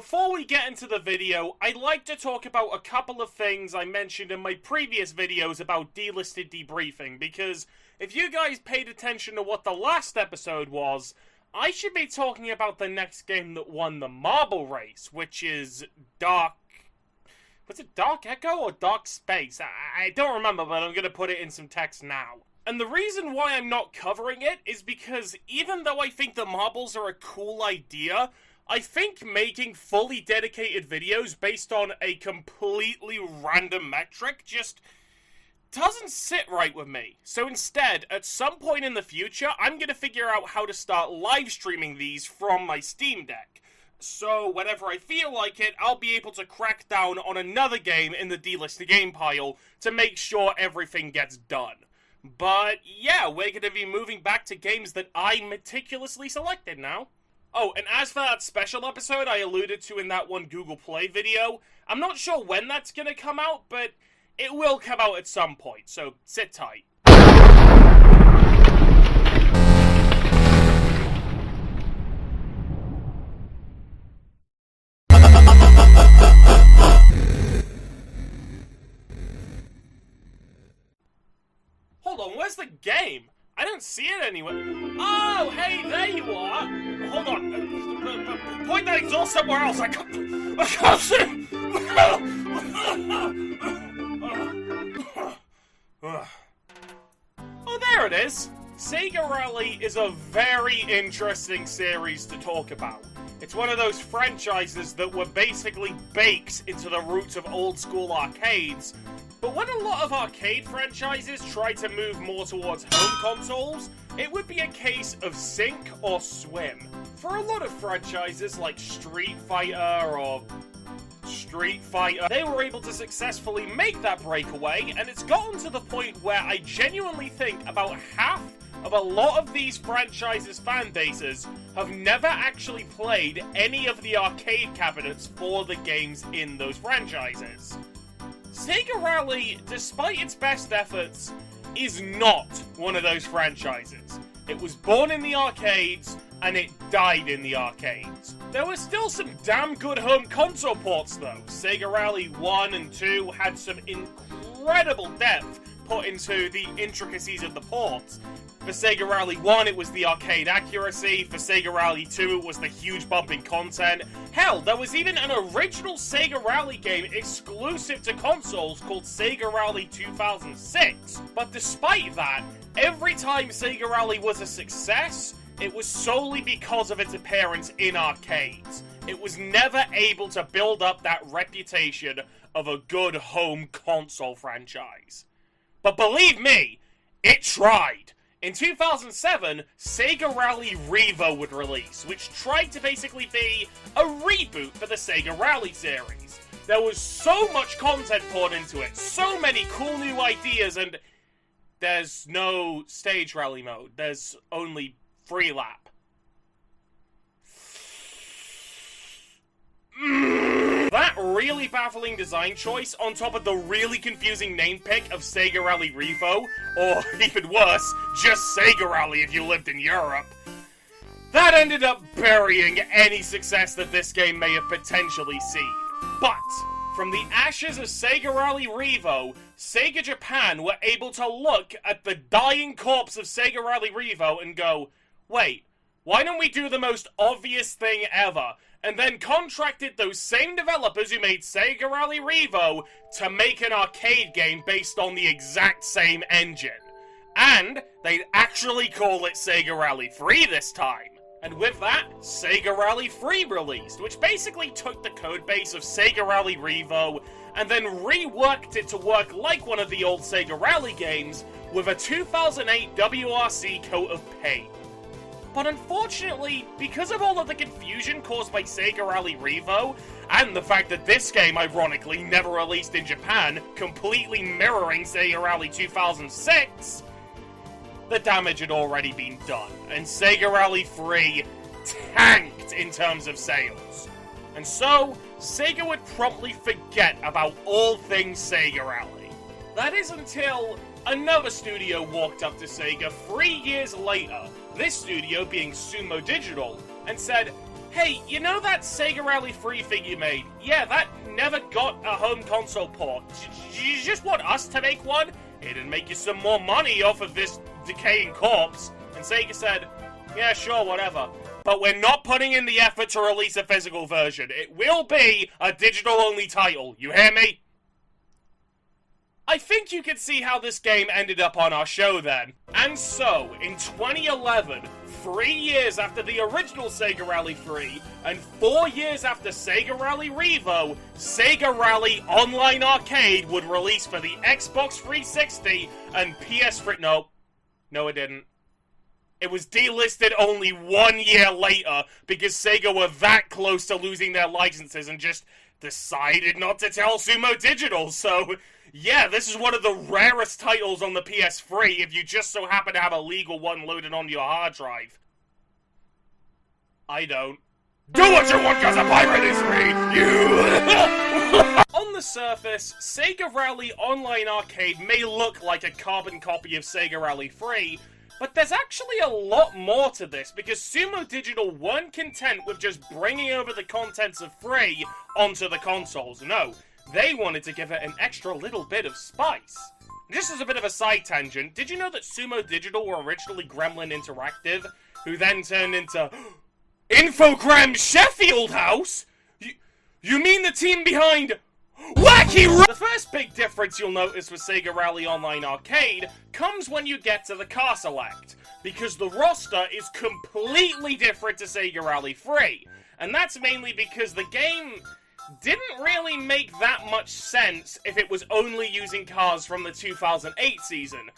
before we get into the video, I'd like to talk about a couple of things I mentioned in my previous videos about Delisted Debriefing, because if you guys paid attention to what the last episode was, I should be talking about the next game that won the marble race, which is Dark... Was it Dark Echo or Dark Space? I don't remember, but I'm going to put it in some text now. And the reason why I'm not covering it is because even though I think the marbles are a cool idea, I think making fully dedicated videos based on a completely random metric just doesn't sit right with me. So instead, at some point in the future, I'm going to figure out how to start live streaming these from my Steam Deck. So whenever I feel like it, I'll be able to crack down on another game in the delisted game pile to make sure everything gets done. But yeah, we're going to be moving back to games that I meticulously selected now. Oh, and as for that special episode I alluded to in that one Google Play video, I'm not sure when that's going to come out, but it will come out at some point, so sit tight. Hold on, where's the game? I don't see it anywhere. Oh, hey, there you are. Hold on. Point that exhaust somewhere else. I can't see. Oh, there it is. Sega Rally is a very interesting series to talk about. It's one of those franchises that were basically baked into the roots of old school arcades. But when a lot of arcade franchises try to move more towards home consoles, it would be a case of sink or swim. For a lot of franchises like Street Fighter or Street Fighter, they were able to successfully make that breakaway, and it's gotten to the point where I genuinely think about half of a lot of these franchises' fan bases have never actually played any of the arcade cabinets for the games in those franchises. Sega Rally, despite its best efforts, is not one of those franchises. It was born in the arcades, and it died in the arcades. There were still some damn good home console ports though. Sega Rally 1 and 2 had some incredible depth put into the intricacies of the ports. For Sega Rally 1, it was the arcade accuracy. For Sega Rally 2, it was the huge bump in content. Hell, there was even an original Sega Rally game exclusive to consoles called Sega Rally 2006. But despite that, every time Sega Rally was a success, it was solely because of its appearance in arcades. It was never able to build up that reputation of a good home console franchise. But believe me, it tried. In 2007, Sega Rally Revo would release, which tried to basically be a reboot for the Sega Rally series. There was so much content poured into it, so many cool new ideas, and there's no stage rally mode. There's only free lap. That really baffling design choice, on top of the really confusing name pick of Sega Rally Revo, or even worse, just Sega Rally if you lived in Europe, that ended up burying any success that this game may have potentially seen. But from the ashes of Sega Rally Revo, Sega Japan were able to look at the dying corpse of Sega Rally Revo and go, wait, why don't we do the most obvious thing ever? And then contracted those same developers who made Sega Rally Revo to make an arcade game based on the exact same engine. And they'd actually call it Sega Rally 3 this time. And with that, Sega Rally 3 released, which basically took the codebase of Sega Rally Revo and then reworked it to work like one of the old Sega Rally games with a 2008 WRC coat of paint. But unfortunately, because of all of the confusion caused by Sega Rally Revo, and the fact that this game, ironically, never released in Japan, completely mirroring Sega Rally 2006, the damage had already been done, and Sega Rally 3 tanked in terms of sales. And so, Sega would promptly forget about all things Sega Rally. That is until another studio walked up to Sega 3 years later, this studio being Sumo Digital, and said, Hey, you know that Sega Rally 3 thing you made? Yeah, that never got a home console port. You just want us to make one? It'd make you some more money off of this decaying corpse. And Sega said, yeah, sure, whatever. But we're not putting in the effort to release a physical version. It will be a digital-only title. You hear me? I think you can see how this game ended up on our show then. And so, in 2011, 3 years after the original Sega Rally 3, and 4 years after Sega Rally Revo, Sega Rally Online Arcade would release for the Xbox 360 and PS3. No, it didn't. It was delisted only 1 year later because Sega were that close to losing their licenses and just decided not to tell Sumo Digital, so yeah, this is one of the rarest titles on the PS3 if you just so happen to have a legal one loaded on your hard drive. I don't. Do what you want because a pirate is free! You! On the surface, Sega Rally Online Arcade may look like a carbon copy of Sega Rally 3, but there's actually a lot more to this, because Sumo Digital weren't content with just bringing over the contents of 3 onto the consoles. No, they wanted to give it an extra little bit of spice. Just as a bit of a side tangent, did you know that Sumo Digital were originally Gremlin Interactive, who then turned into Infogram Sheffield House? You mean the team behind Wacky The first big difference you'll notice with Sega Rally Online Arcade comes when you get to the car select, because the roster is completely different to Sega Rally 3, and that's mainly because the game didn't really make that much sense if it was only using cars from the 2008 season.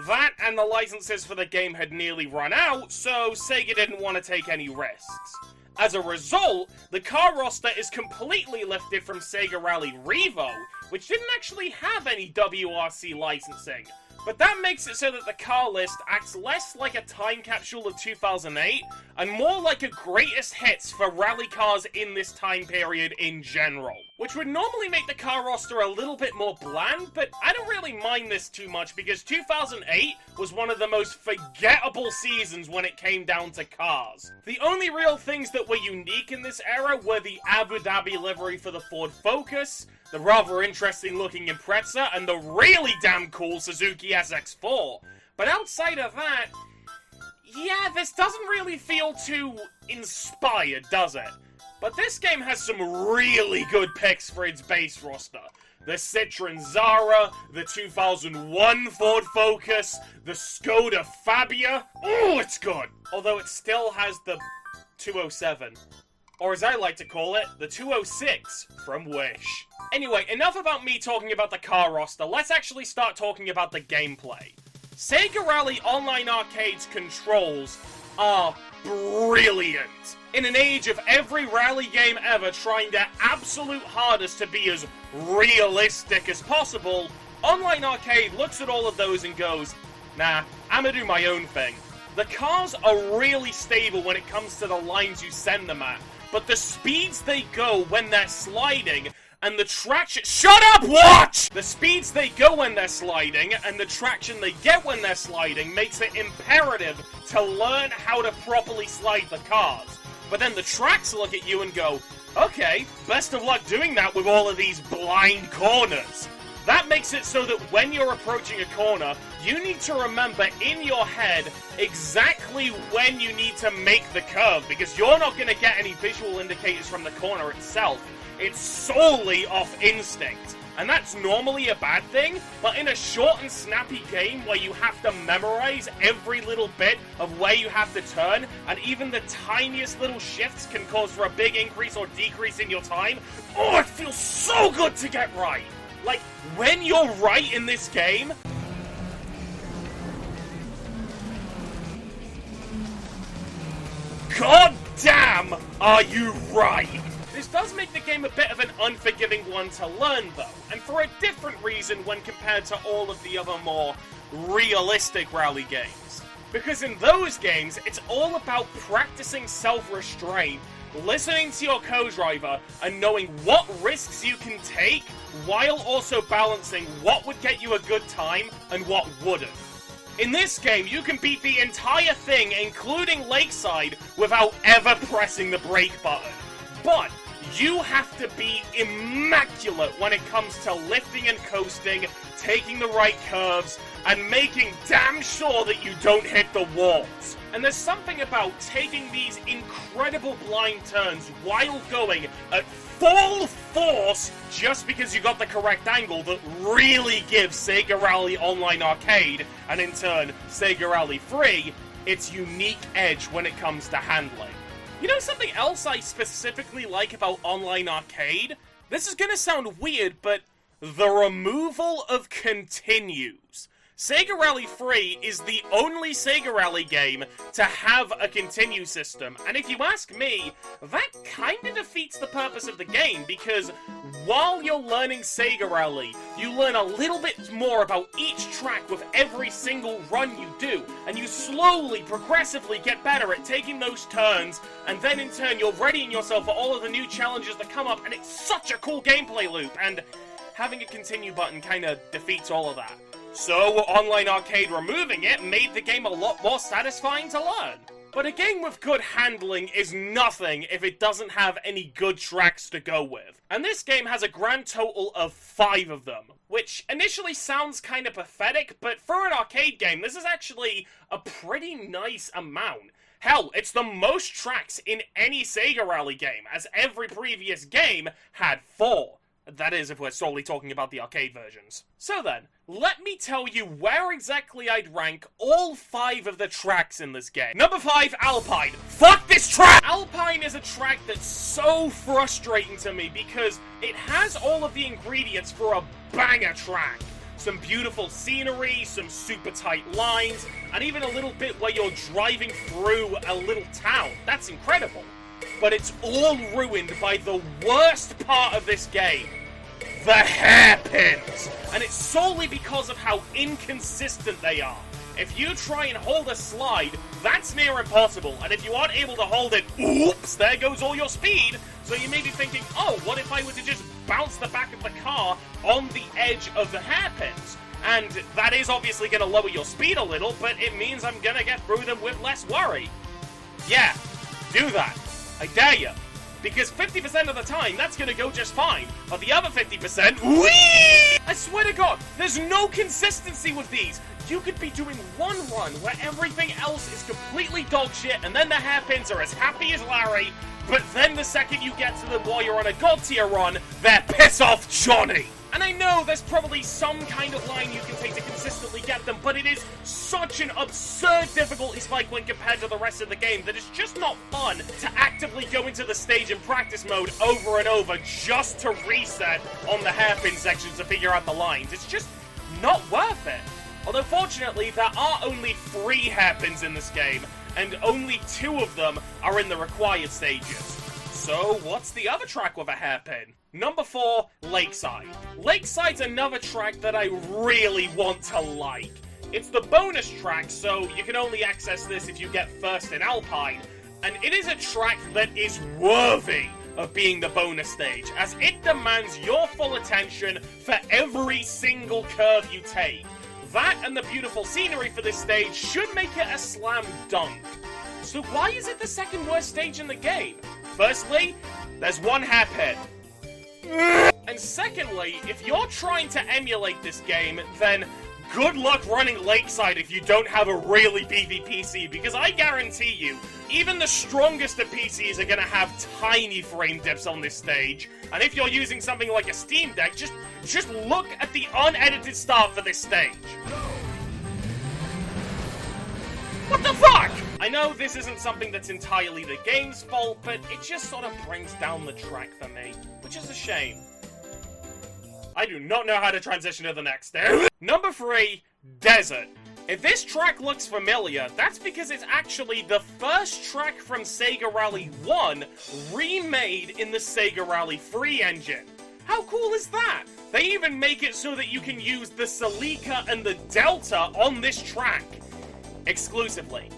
That and the licenses for the game had nearly run out, so Sega didn't want to take any risks. As a result, the car roster is completely lifted from Sega Rally Revo, which didn't actually have any WRC licensing. But that makes it so that the car list acts less like a time capsule of 2008, and more like a greatest hits for rally cars in this time period in general. Which would normally make the car roster a little bit more bland, but I don't really mind this too much because 2008 was one of the most forgettable seasons when it came down to cars. The only real things that were unique in this era were the Abu Dhabi livery for the Ford Focus, the rather interesting looking Impreza, and the really damn cool Suzuki SX4. But outside of that, yeah, this doesn't really feel too inspired, does it? But this game has some really good picks for its base roster. The Citroen Zara, the 2001 Ford Focus, the Skoda Fabia. Oh, it's good! Although it still has the 207. Or as I like to call it, the 206 from Wish. Anyway, enough about me talking about the car roster, let's actually start talking about the gameplay. Sega Rally Online Arcade's controls are brilliant. In an age of every rally game ever trying their absolute hardest to be as realistic as possible, Online Arcade looks at all of those and goes, nah, I'm gonna do my own thing. The cars are really stable when it comes to the lines you send them at, but the speeds they go when they're sliding and the traction— Shut up, watch! The speeds they go when they're sliding and the traction they get when they're sliding makes it imperative to learn how to properly slide the cars. But then the tracks look at you and go, okay, best of luck doing that with all of these blind corners. That makes it so that when you're approaching a corner, you need to remember in your head exactly when you need to make the curve, because you're not going to get any visual indicators from the corner itself. It's solely off instinct. And that's normally a bad thing, but in a short and snappy game where you have to memorize every little bit of where you have to turn, and even the tiniest little shifts can cause for a big increase or decrease in your time, oh, it feels so good to get right! Like, when you're right in this game, God damn, are you right! This does make the game a bit of an unforgiving one to learn, though, and for a different reason when compared to all of the other more realistic rally games. Because in those games, it's all about practicing self-restraint, listening to your co-driver, and knowing what risks you can take, while also balancing what would get you a good time and what wouldn't. In this game, you can beat the entire thing, including Lakeside, without ever pressing the brake button. But you have to be immaculate when it comes to lifting and coasting, taking the right curves, and making damn sure that you don't hit the walls. And there's something about taking these incredible blind turns while going at full force just because you got the correct angle that really gives Sega Rally Online Arcade, and in turn Sega Rally 3, its unique edge when it comes to handling. You know something else I specifically like about Online Arcade? This is gonna sound weird, but the removal of continues. Sega Rally 3 is the only Sega Rally game to have a continue system, and if you ask me, that kinda defeats the purpose of the game, because while you're learning Sega Rally, you learn a little bit more about each track with every single run you do, and you slowly, progressively get better at taking those turns, and then in turn you're readying yourself for all of the new challenges that come up, and it's such a cool gameplay loop, and having a continue button kinda defeats all of that. So, Online Arcade removing it made the game a lot more satisfying to learn. But a game with good handling is nothing if it doesn't have any good tracks to go with. And this game has a grand total of 5 of them, which initially sounds kind of pathetic, but for an arcade game, this is actually a pretty nice amount. Hell, it's the most tracks in any Sega Rally game, as every previous game had 4. That is, if we're solely talking about the arcade versions. So then, let me tell you where exactly I'd rank all 5 of the tracks in this game. Number 5, Alpine. Fuck this track! Alpine is a track that's so frustrating to me because it has all of the ingredients for a banger track. Some beautiful scenery, some super tight lines, and even a little bit where you're driving through a little town. That's incredible. But it's all ruined by the worst part of this game. The hairpins! And it's solely because of how inconsistent they are. If you try and hold a slide, that's near impossible, and if you aren't able to hold it, oops, there goes all your speed. So you may be thinking, oh, what if I were to just bounce the back of the car on the edge of the hairpins? And that is obviously going to lower your speed a little, but it means I'm going to get through them with less worry. Yeah, do that. I dare you. Because 50% of the time, that's gonna go just fine. But the other 50%, whee! I swear to God, there's no consistency with these. You could be doing one run where everything else is completely dog shit, and then the hairpins are as happy as Larry, but then the second you get to them while you're on a God tier run, they're piss off Johnny. And I know there's probably some kind of line you can take to consistently get them, but it is such an absurd difficulty spike when compared to the rest of the game that it's just not fun to actively go into the stage in practice mode over and over just to reset on the hairpin sections to figure out the lines. It's just not worth it. Although fortunately, there are only 3 hairpins in this game, and only 2 of them are in the required stages. So, what's the other track with a hairpin? Number 4, Lakeside. Lakeside's another track that I really want to like. It's the bonus track, so you can only access this if you get first in Alpine, and it is a track that is worthy of being the bonus stage, as it demands your full attention for every single curve you take. That and the beautiful scenery for this stage should make it a slam dunk. So why is it the second worst stage in the game? Firstly, there's 1 hairpin. And secondly, if you're trying to emulate this game, then good luck running Lakeside if you don't have a really beefy PC, because I guarantee you, even the strongest of PCs are gonna have tiny frame dips on this stage. And if you're using something like a Steam Deck, just look at the unedited start for this stage. What the fuck? I know this isn't something that's entirely the game's fault, but it just sort of brings down the track for me, which is a shame. I do not know how to transition to the next step. Number 3, Desert. If this track looks familiar, that's because it's actually the first track from Sega Rally 1 remade in the Sega Rally 3 engine. How cool is that? They even make it so that you can use the Celica and the Delta on this track exclusively.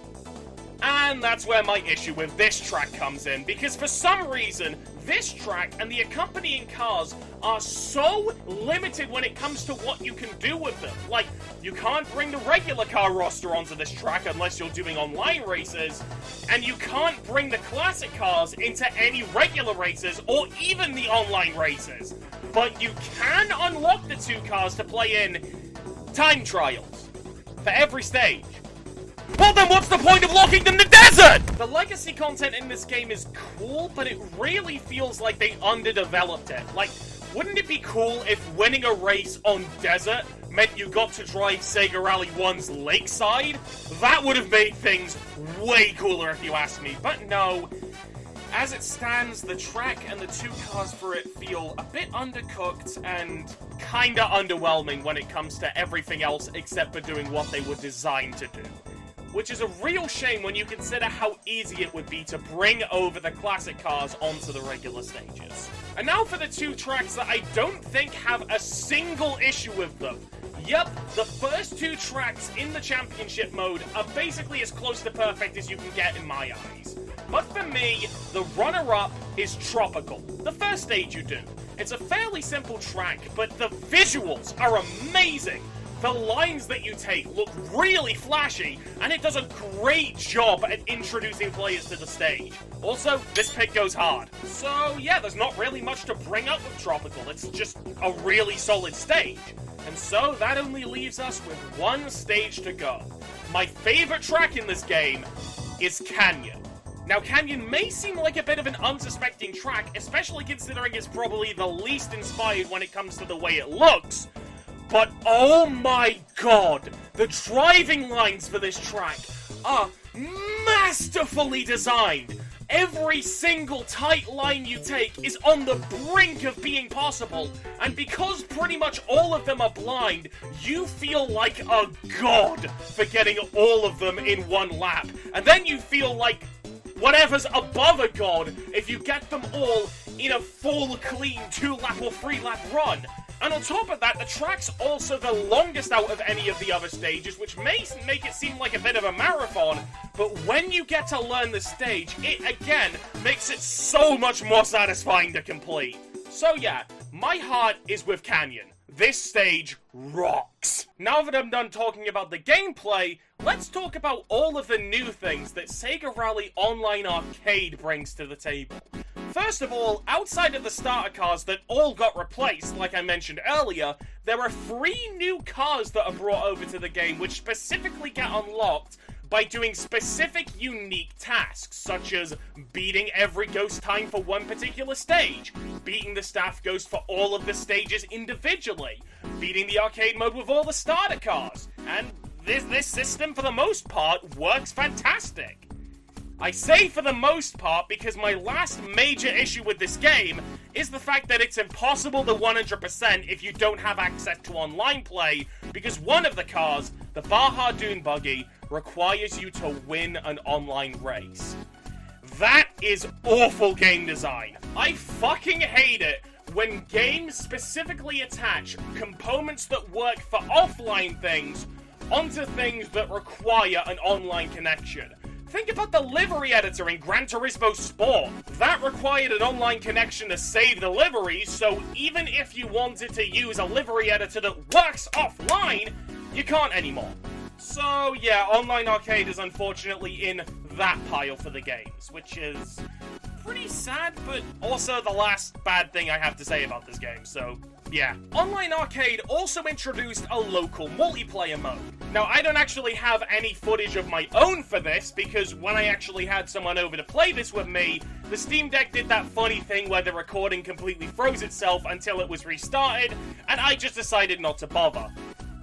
And that's where my issue with this track comes in, because for some reason, this track and the accompanying cars are so limited when it comes to what you can do with them. Like, you can't bring the regular car roster onto this track unless you're doing online races, and you can't bring the classic cars into any regular races or even the online races. But you can unlock the two cars to play in time trials for every stage. Well, then what's the point of locking them to desert? The legacy content in this game is cool, but it really feels like they underdeveloped it. Like, wouldn't it be cool if winning a race on desert meant you got to drive Sega Rally 1's lakeside? That would have made things way cooler if you ask me, but no. As it stands, the track and the two cars for it feel a bit undercooked and kinda underwhelming when it comes to everything else except for doing what they were designed to do. Which is a real shame when you consider how easy it would be to bring over the classic cars onto the regular stages. And now for the two tracks that I don't think have a single issue with them. Yep, the first two tracks in the championship mode are basically as close to perfect as you can get in my eyes. But for me, the runner-up is Tropical, the first stage you do. It's a fairly simple track, but the visuals are amazing. The lines that you take look really flashy, and it does a great job at introducing players to the stage. Also, this pit goes hard. So yeah, there's not really much to bring up with Tropical, it's just a really solid stage. And so that only leaves us with one stage to go. My favorite track in this game is Canyon. Now, Canyon may seem like a bit of an unsuspecting track, especially considering it's probably the least inspired when it comes to the way it looks. But oh my god, the driving lines for this track are masterfully designed. Every single tight line you take is on the brink of being possible, and because pretty much all of them are blind, you feel like a god for getting all of them in one lap. And then you feel like whatever's above a god if you get them all in a full, clean 2-lap or 3-lap run. And on top of that, the track's also the longest out of any of the other stages, which may make it seem like a bit of a marathon, but when you get to learn the stage, it again makes it so much more satisfying to complete. So yeah, my heart is with Canyon. This stage rocks. Now that I'm done talking about the gameplay, let's talk about all of the new things that Sega Rally Online Arcade brings to the table. First of all, outside of the starter cars that all got replaced, like I mentioned earlier, there are 3 new cars that are brought over to the game which specifically get unlocked by doing specific unique tasks, such as beating every ghost time for one particular stage, beating the staff ghost for all of the stages individually, beating the arcade mode with all the starter cars, and this system, for the most part, works fantastic. I say for the most part because my last major issue with this game is the fact that it's impossible to 100% if you don't have access to online play, because one of the cars, the Baja Dune Buggy, requires you to win an online race. That is awful game design. I fucking hate it when games specifically attach components that work for offline things onto things that require an online connection. Think about the livery editor in Gran Turismo Sport. That required an online connection to save the liveries, so even if you wanted to use a livery editor that works offline, you can't anymore. So yeah, Online Arcade is unfortunately in that pile for the games, which is pretty sad, but also the last bad thing I have to say about this game, so yeah. Online Arcade also introduced a local multiplayer mode. Now, I don't actually have any footage of my own for this, because when I actually had someone over to play this with me, the Steam Deck did that funny thing where the recording completely froze itself until it was restarted, and I just decided not to bother.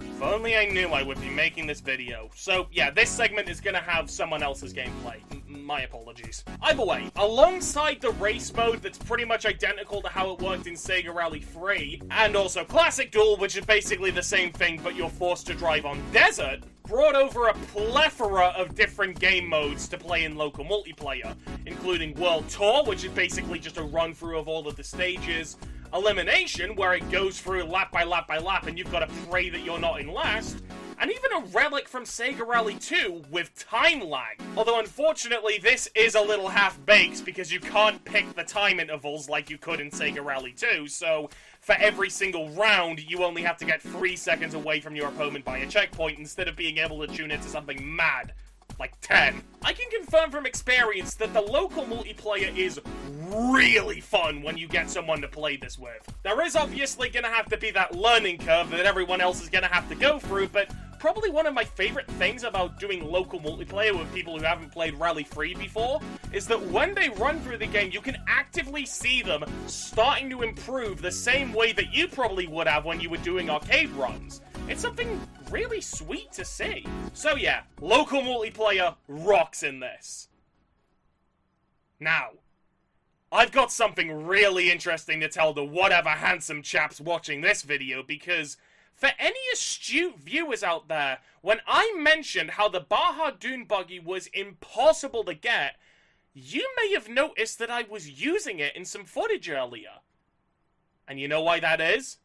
If only I knew I would be making this video. So yeah, this segment is gonna have someone else's gameplay. My apologies. Either way, alongside the race mode that's pretty much identical to how it worked in Sega Rally 3, and also Classic Duel, which is basically the same thing but you're forced to drive on desert, brought over a plethora of different game modes to play in local multiplayer, including World Tour, which is basically just a run-through of all of the stages, Elimination, where it goes through lap by lap by lap and you've got to pray that you're not in last, and even a relic from Sega Rally 2 with time lag. Although unfortunately this is a little half-baked because you can't pick the time intervals like you could in Sega Rally 2, so for every single round you only have to get 3 seconds away from your opponent by a checkpoint instead of being able to tune into something mad. Like 10. I can confirm from experience that the local multiplayer is really fun when you get someone to play this with. There is obviously gonna have to be that learning curve that everyone else is gonna have to go through, but probably one of my favorite things about doing local multiplayer with people who haven't played Rally 3 before is that when they run through the game, you can actively see them starting to improve the same way that you probably would have when you were doing arcade runs. It's something really sweet to see. So yeah, local multiplayer rocks in this. Now, I've got something really interesting to tell the whatever handsome chaps watching this video, because for any astute viewers out there, when I mentioned how the Baja Dune buggy was impossible to get, you may have noticed that I was using it in some footage earlier. And you know why that is?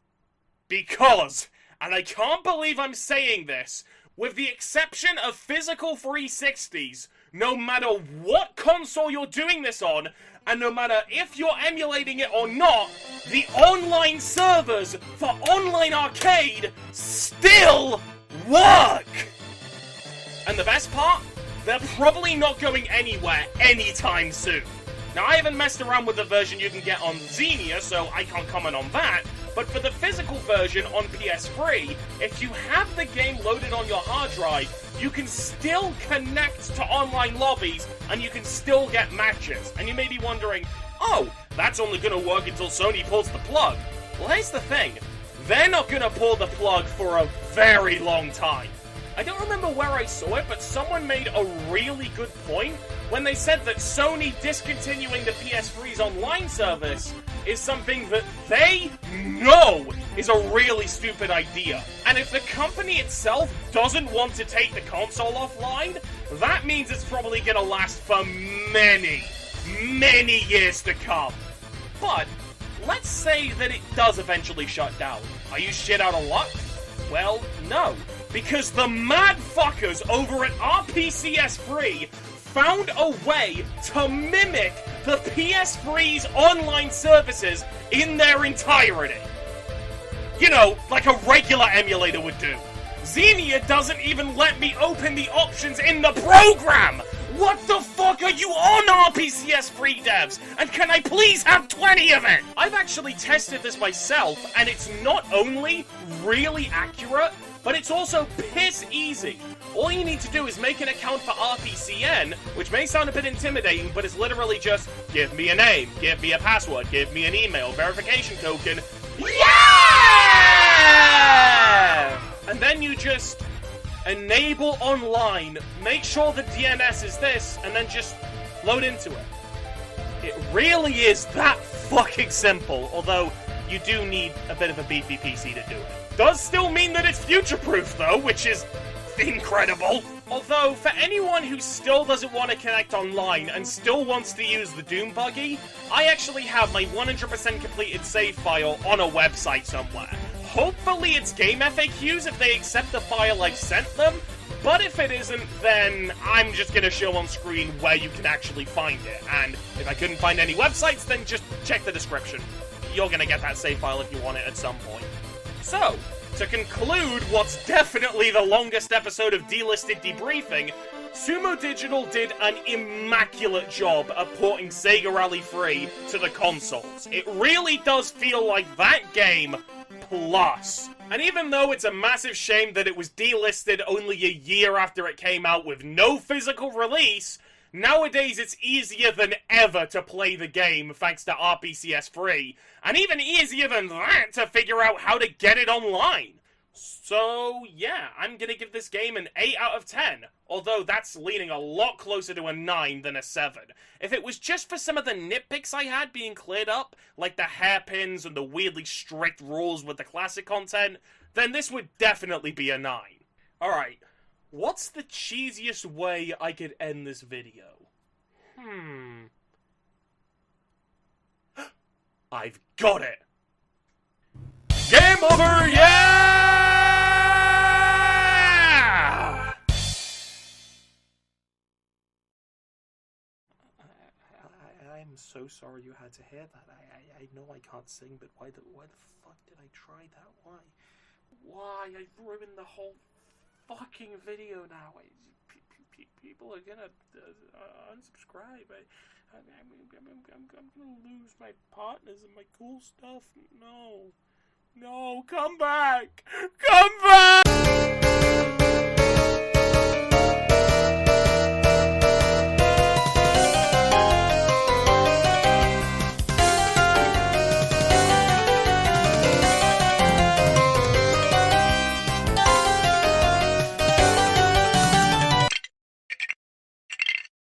Because, and I can't believe I'm saying this, with the exception of physical 360s, no matter what console you're doing this on, and no matter if you're emulating it or not, the online servers for online arcade still work! And the best part? They're probably not going anywhere anytime soon. Now, I haven't messed around with the version you can get on Xenia, so I can't comment on that, but for the physical version on PS3, if you have the game loaded on your hard drive, you can still connect to online lobbies, and you can still get matches. And you may be wondering, oh, that's only gonna work until Sony pulls the plug. Well, here's the thing. They're not gonna pull the plug for a very long time. I don't remember where I saw it, but someone made a really good point when they said that Sony discontinuing the PS3's online service is something that they know is a really stupid idea. And if the company itself doesn't want to take the console offline, that means it's probably gonna last for many, many years to come. But let's say that it does eventually shut down. Are you shit out of luck? Well, no. Because the mad fuckers over at RPCS3 found a way to mimic the PS3's online services in their entirety. You know, like a regular emulator would do. Xenia doesn't even let me open the options in the program! What the fuck are you on, RPCS3 devs? And can I please have 20 of it? I've actually tested this myself, and it's not only really accurate, but it's also piss easy. All you need to do is make an account for RPCN, which may sound a bit intimidating, but it's literally just, give me a name, give me a password, give me an email, verification token. Yeah! And then you just enable online, make sure the DNS is this, and then just load into it. It really is that fucking simple, although you do need a bit of a beefy PC to do it. Does still mean that it's future-proof, though, which is incredible. Although, for anyone who still doesn't want to connect online and still wants to use the Doom buggy, I actually have my 100% completed save file on a website somewhere. Hopefully it's GameFAQs if they accept the file I've sent them, but if it isn't, then I'm just going to show on screen where you can actually find it, and if I couldn't find any websites, then just check the description. You're going to get that save file if you want it at some point. So, to conclude what's definitely the longest episode of Delisted Debriefing, Sumo Digital did an immaculate job at porting Sega Rally 3 to the consoles. It really does feel like that game plus. And even though it's a massive shame that it was delisted only a year after it came out with no physical release, nowadays it's easier than ever to play the game thanks to RPCS3, and even easier than that to figure out how to get it online. So yeah, I'm gonna give this game an 8 out of 10, although that's leaning a lot closer to a 9 than a 7. If it was just for some of the nitpicks I had being cleared up, like the hairpins and the weirdly strict rules with the classic content, then this would definitely be a 9. Alright, what's the cheesiest way I could end this video? I've got it! Game over, yeah! I'm so sorry you had to hear that. I know I can't sing, but why the fuck did I try that? Why? I've ruined the whole fucking video now. People are gonna unsubscribe. I'm gonna lose my partners and my cool stuff. No, come back! Come back!